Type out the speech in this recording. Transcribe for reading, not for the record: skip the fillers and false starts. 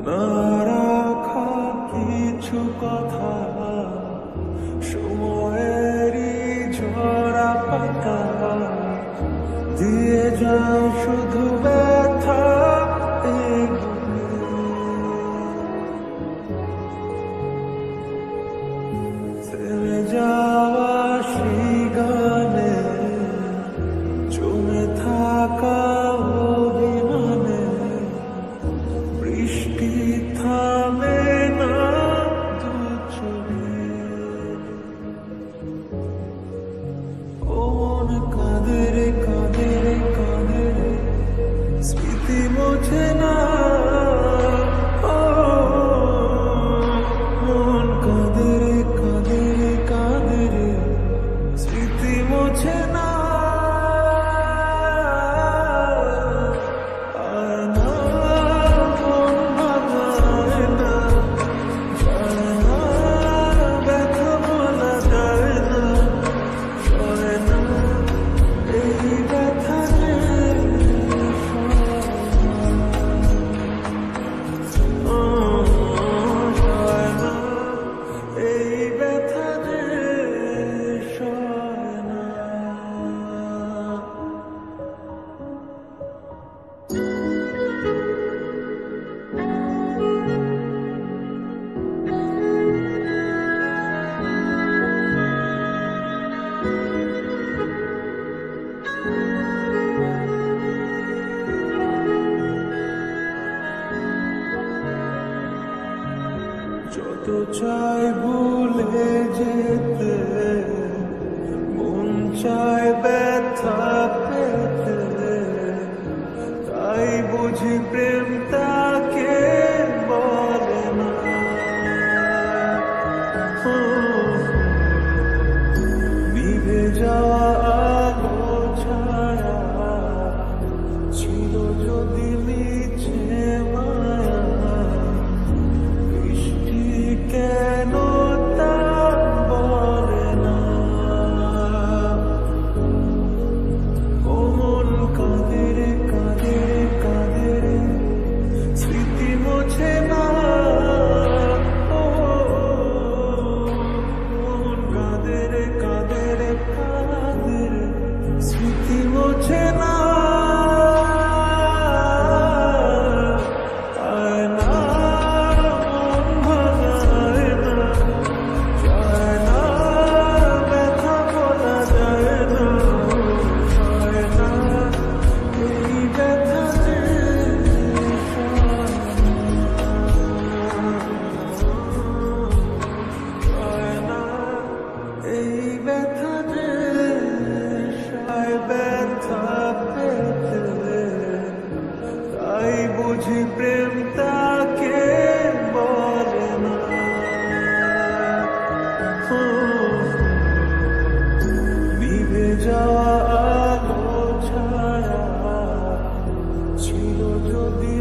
না রাখা কিছু কথা, সময়েরই ঝরা পাতা দিয়ে যায় শুধু ব্যথা। থেমে যাওয়া সেই গানে, জমে থাকা অভিমানে, বৃষ্টি থামে না দু চোখে। ও মন কাঁদে রে কাঁদে রে কাঁদে রে, স্মৃতি মোছে না। ও মন কাঁদে রে কাঁদে রে কাঁদে রে, স্মৃতি মোছে না। আয় না মন ভাঙায় না, যায় না ব্যথা বলা যায় না, সয় না এই ব্যথা যে সয় না, এই ব্যথা যে সয় না। যত চাই ভুলে যেতে, মন চায় ব্যথা পেতে, তাই বুঝি প্রেম তাকে বলে না। ও, নিভে যাওয়া আলো ছায়া ছিল যদি মিছে মায়া, বৃষ্টি কেন তা বলে না। ও মন কাঁদে রে কাঁদে রে কাঁদে রে, স্মৃতি মোছে না। ও মন কাঁদে রে কাঁদে রে কাঁদে রে, স্মৃতি মোছে না। আয় না মন ভাঙায় না, যায় না ব্যথা বলা যায় না, সয় না এই ব্যথা যে সয় না, এই ব্যথা যে সয়। ব্যথা পেতে, তাই বুঝি প্রেম তাকে বলে না। ও, নিভে যাওয়া আলো ছায়া ছিল যদি